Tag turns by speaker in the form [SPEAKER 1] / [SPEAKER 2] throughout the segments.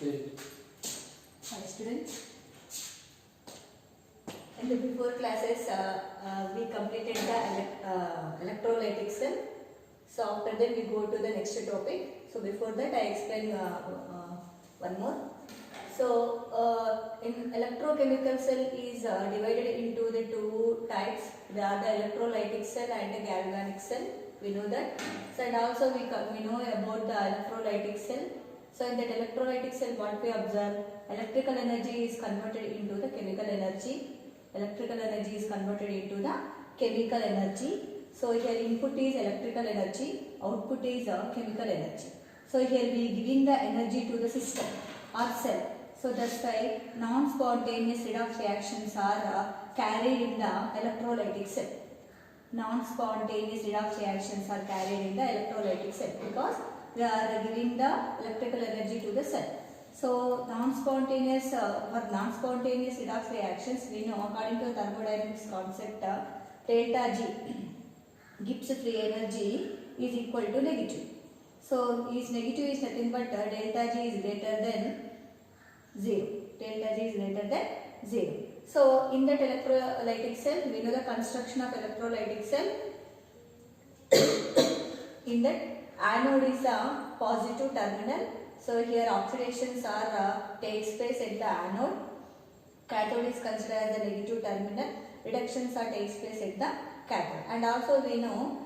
[SPEAKER 1] Hi students. In the before classes, we completed the electrolytic cell. So after that we go to the next topic. So before that I explain one more. So in electrochemical cell is divided into the two types. They are the electrolytic cell and the galvanic cell. We know that. So and also we know about the electrolytic cell. So in that electrolytic cell, what we observe, electrical energy is converted into the chemical energy. Electrical energy is converted into the chemical energy. So here input is electrical energy, output is chemical energy. So here we giving the energy to the system or cell. So that's why non-spontaneous redox reactions are carried in the electrolytic cell. Non-spontaneous redox reactions are carried in the electrolytic cell because we are giving the electrical energy to the cell. So non-spontaneous for non-spontaneous redox reactions, we know according to thermodynamics concept, delta G, Gibbs free energy is equal to negative. So is negative is nothing but delta G is greater than 0. Delta G is greater than 0. So in that electrolytic cell, we know the construction of electrolytic cell. In that anode is a positive terminal. So here oxidations are takes place at the anode. Cathode is considered as the negative terminal. Reductions are takes place at the cathode. And also we know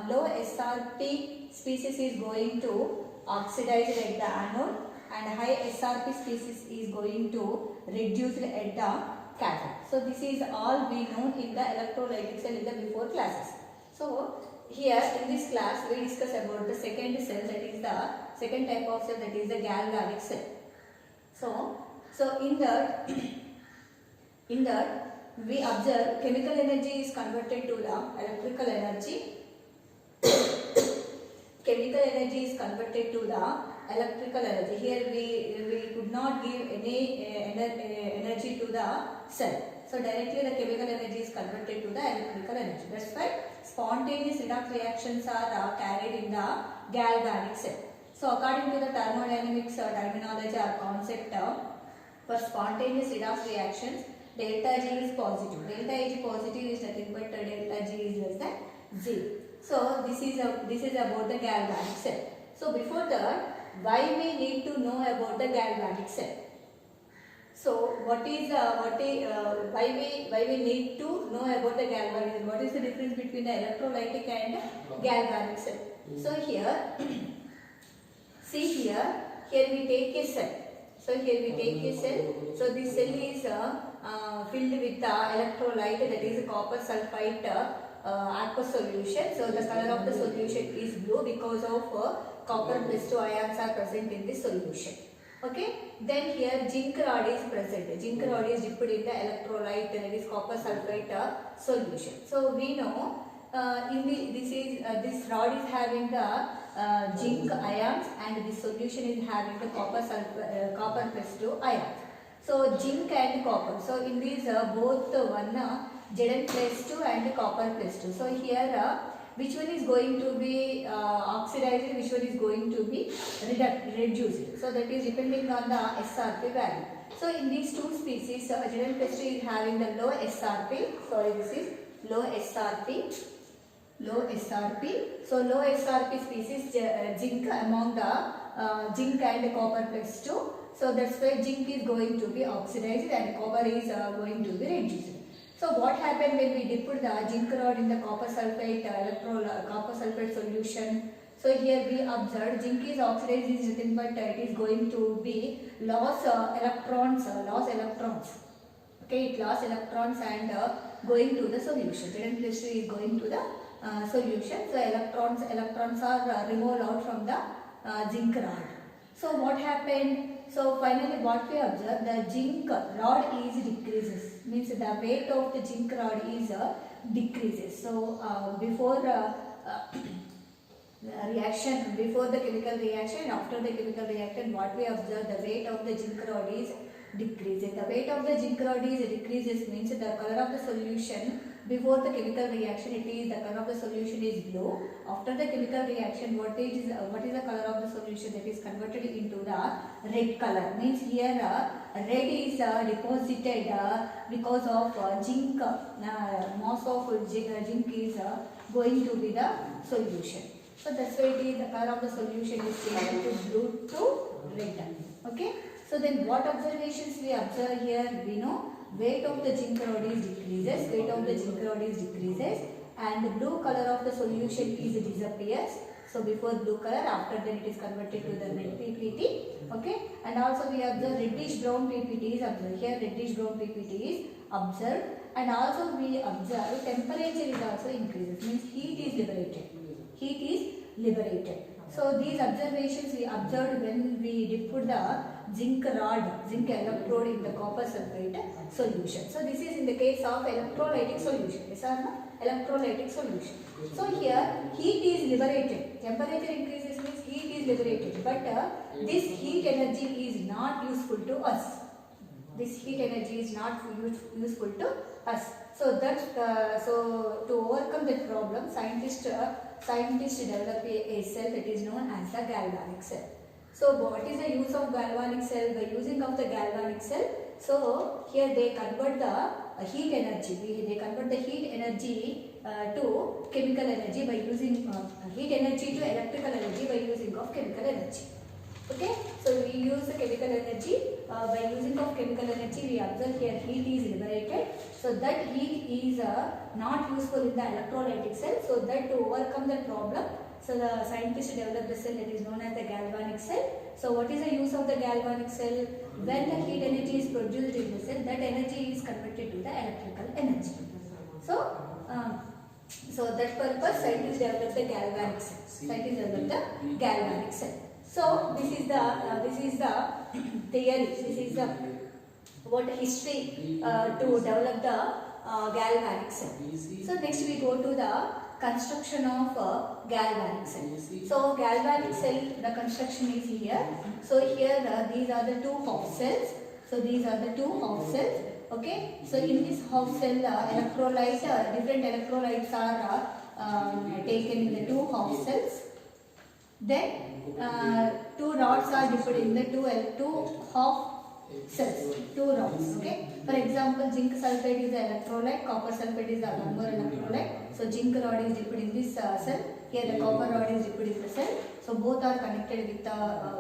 [SPEAKER 1] low SRP species is going to oxidize at the anode and high SRP species is going to reduce at the cathode. So this is all we know in the electrolytic cell in the before classes. So here in this class we discuss about the second cell, that is the second type of cell, that is the galvanic cell. So in that we observe chemical energy is converted to the electrical energy. Chemical energy is converted to the electrical energy. Here we could not give any energy to the cell. So directly the chemical energy is converted to the electrical energy. That's why spontaneous redox reactions are carried in the galvanic cell. So according to the thermodynamics terminology or concept, for spontaneous redox reactions, delta G is positive. Delta G positive is nothing but delta G is less than 0. So this is about the galvanic cell. So before that, why we need to know about the galvanic cell? So why we need to know about the galvanic cell? What is the difference between the electrolytic and galvanic cell? So here, see here we take a cell. So here we take a cell. So this cell is filled with electrolyte, that is copper sulfite aqueous solution. So the color of the solution is blue because of copper plus 2 ions are present in this solution. Okay. Then here zinc rod is present. Zinc rod is dipped in the electrolyte, that is copper sulfite solution. So we know this rod is having the zinc ions and this solution is having the copper plus 2 ions. So zinc and copper. So in these both one Zn plus 2 and copper plus 2. So here which one is going to be oxidized, which one is going to be reduced. So that is depending on the SRP value. So in these two species, Zn plus 2 is having the low SRP. Sorry, this is low SRP. Low SRP. So low SRP species zinc among the zinc and copper plus 2. So that's why zinc is going to be oxidized and copper is going to be reduced. So what happened when we dipped the zinc rod in the copper sulfate solution? So here we observed zinc is oxidized is nothing but it is going to be loss electrons. Okay, it lost electrons and going to the solution. Zn plus 2 is going to the solution. So electrons are removed out from the zinc rod. So what happened? So finally what we observe, the zinc rod is decreases, means the weight of the zinc rod is decreases. So before reaction, before the chemical reaction and after the chemical reaction, what we observe, the weight of the zinc rod is decreases. The weight of the zinc rod is decreases means the color of the solution Before the chemical reaction, it is the color of the solution is blue. After the chemical reaction, what is the color of the solution? That is converted into the red color. Means here red is deposited because of zinc. Mass of zinc is going to be the solution. So that's why it is the color of the solution is changed to blue to red. Okay. So then what observations we observe here? We know weight of the zinc rod is decreases, weight of the zinc rod is decreases, and the blue color of the solution is disappears. So before blue color, after that it is converted to the red PPT. Okay, and also we observe reddish brown PPT is observed here. Reddish brown PPT is observed, and also we observe temperature is also increases. Means heat is liberated. Heat is liberated. So these observations we observed when we put the zinc rod, zinc electrode in the copper sulfate solution. So this is in the case of electrolytic solution. Yes or no? Electrolytic solution. So here heat is liberated. Temperature increases means heat is liberated. But this heat energy is not useful to us. This heat energy is not useful to us. So that so to overcome that problem, scientists develop a cell that is known as the galvanic cell. So what is the use of galvanic cell? By using of the galvanic cell, so here they convert the heat energy. They convert the heat energy to chemical energy by using heat energy to electrical energy by using of chemical energy. Okay, so we use the chemical energy. By using of chemical energy, we observe here heat is liberated. So that heat is not useful in the electrolytic cell. So that to overcome the problem, so the scientists developed a cell that is known as the galvanic cell. So what is the use of the galvanic cell? When the heat energy is produced in the cell, that energy is converted to the electrical energy. So that purpose scientists developed the galvanic cell. Scientists developed the galvanic cell. So this is the theory. This is the what history to develop the galvanic cell. So next we go to the construction of galvanic cell. So galvanic cell, the construction is here. So here these are the two half cells. So these are the two half cells. Okay. So in this half cell, electrolytes, different electrolytes are taken in the two half cells. Then two rods are dipped in the two half cells, two rods. Okay. For example, zinc sulfate is the electrolyte, copper sulfate is the one more electrolyte. So zinc rod is dipped in this cell. Here the copper rod is dipped in the cell. So both are connected with the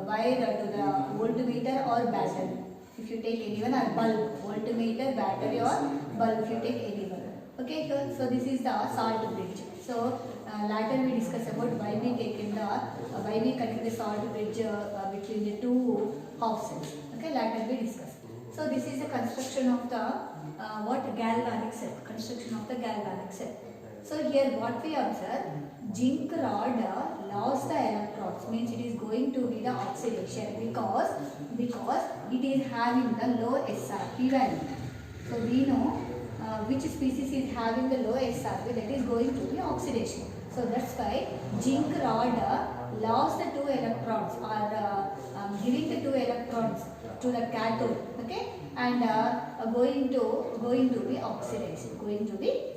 [SPEAKER 1] wire to the voltmeter or battery. If you take any one, or bulb, voltmeter, battery or bulb, if you take any one. Okay. So this is the salt bridge. So later we discuss about why we connect the salt bridge between the two half cells. Okay, later we discuss. So this is the construction of the galvanic cell. Construction of the galvanic cell. So here what we observe, zinc rod lost the electrons, means it is going to be the oxidation because it is having the low SRP value. So we know which species is having the low SRP, that is going to be oxidation. So that's why zinc rod lost the two electrons, or giving the two electrons to the cathode. Okay, and going to be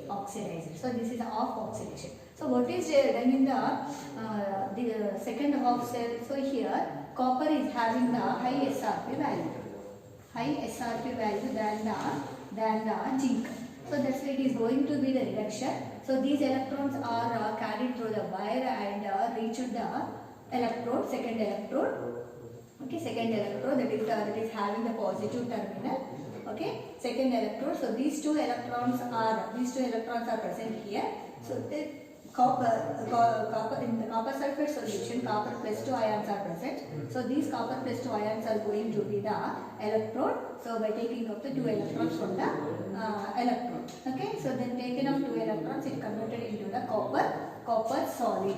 [SPEAKER 1] oxidized. So this is off oxidation. So what is done in the second half cell? So here copper is having the high SRP value than the zinc. So that's why it is going to be the reduction. So these electrons are carried through the wire and reach the electrode, second electrode. Okay, second electrode that is having the positive terminal. Okay, second electrode. So these two electrons are present here. So the copper in the copper sulfate solution, copper plus 2 ions are present. So these copper plus 2 ions are going to be the electrode. So by taking up the 2 electrons from the electrode. Okay, so then taken up 2 electrons, it converted into the copper solid.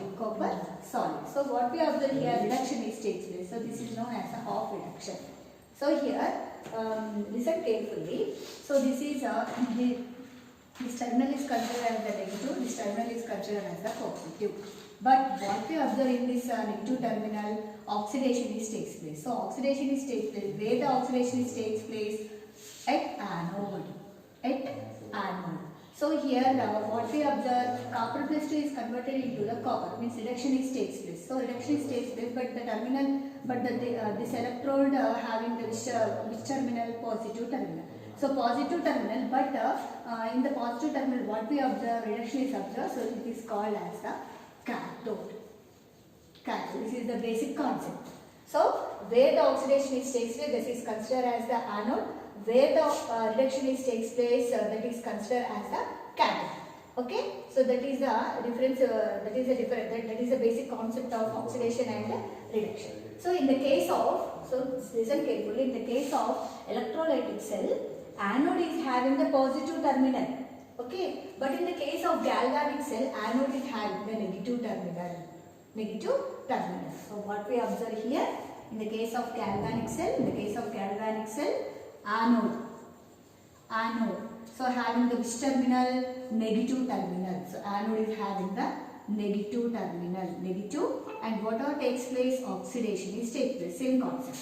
[SPEAKER 1] So what we observe here, reduction is takes place. So this is known as a half reduction. So here, listen carefully. So this is this terminal is considered as the negative, this terminal is considered as the positive. But what we observe in this negative terminal, oxidation is takes place. So oxidation is takes place. Where the oxidation is takes place? At anode. So here what we observe, copper plus 2 is converted into the copper, means reduction is takes place. So reduction is takes place, but the terminal, this electrode having the which terminal? Positive terminal. So positive terminal, but in the positive terminal what we observe, reduction is observed, so it is called as the cathode. Cathode. This is the basic concept. So where the oxidation is takes place, this is considered as the anode. Where the reduction is takes place, that is considered as the cathode. Okay, so that is a difference. That is the basic concept of oxidation and reduction. So in the case of, so listen carefully. In the case of electrolytic cell, anode is having the positive terminal. Okay, but in the case of galvanic cell, anode is having the negative terminal. Negative terminal. So what we observe here, in the case of galvanic cell, anode. So having the which terminal? Negative terminal. So anode is having the negative terminal. Negative, and whatever takes place, oxidation is takes place. Same concept.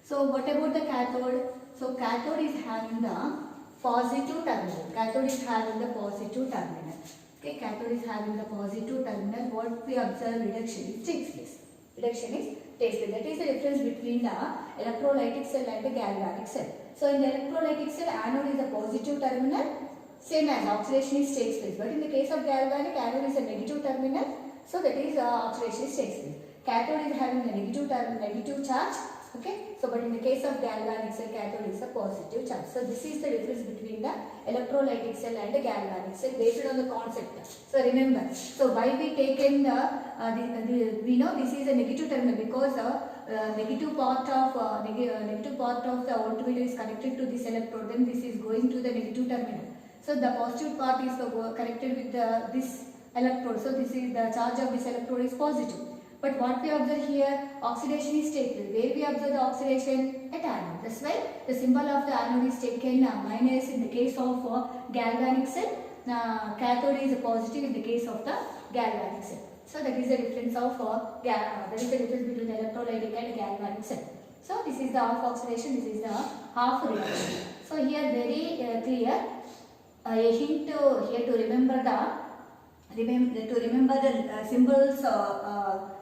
[SPEAKER 1] So what about the cathode? So cathode is having the positive terminal. Cathode is having the positive terminal. Okay, cathode is having the positive terminal. What we observe, reduction is takes place. Reduction is takes place. That is the difference between the electrolytic cell and the galvanic cell. So in the electrolytic cell, anode is a positive terminal, same as oxidation is takes place. But in the case of galvanic, anode is a negative terminal, so that is oxidation is takes place. Cathode is having a negative charge. Okay, so but in the case of galvanic cell, cathode is a positive charge. So this is the difference between the electrolytic cell and the galvanic cell based on the concept. So remember, so why we taken we know this is a negative terminal because negative part of the voltmeter is connected to this electrode. Then this is going to the negative terminal. So the positive part is connected with this electrode. So this is the charge of this electrode is positive. But what we observe here, oxidation is taken. Where we observe the oxidation? At anode. That's why the symbol of the anode is taken minus in the case of galvanic cell. Cathode is positive in the case of the galvanic cell. So that is the difference of between the electrolytic and galvanic cell. So this is the half oxidation. This is the half reduction. So here very clear. A hint here to remember the symbols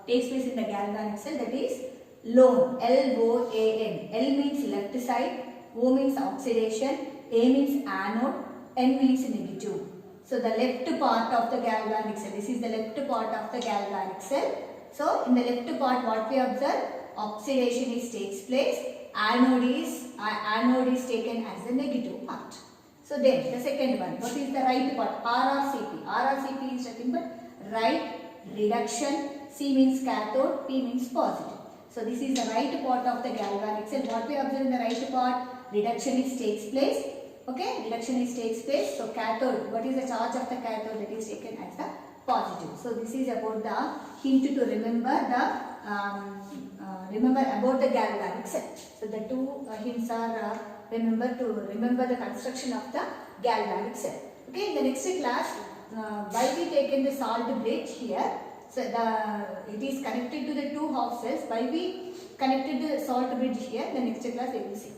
[SPEAKER 1] takes place in the galvanic cell, that is LOAN, L-O-A-N. L means left side, O means oxidation, A means anode, N means negative. So the left part of the galvanic cell, this is the left part of the galvanic cell. So in the left part what we observe, oxidation is takes place, anode is taken as the negative part. So then the second one, what is the right part? RRCP. RRCP is nothing but right, reduction, C means cathode, P means positive. So this is the right part of the galvanic cell. What we observe in the right part, reduction is takes place. Okay, reduction is takes place. So cathode, what is the charge of the cathode? That is taken as the positive. So this is about the hint to remember about the galvanic cell. So the two hints are remember the construction of the galvanic cell. Okay, in the next class, why we taken the salt bridge here? So it is connected to the two half cells. Why we connected the salt bridge here? The next class we will see.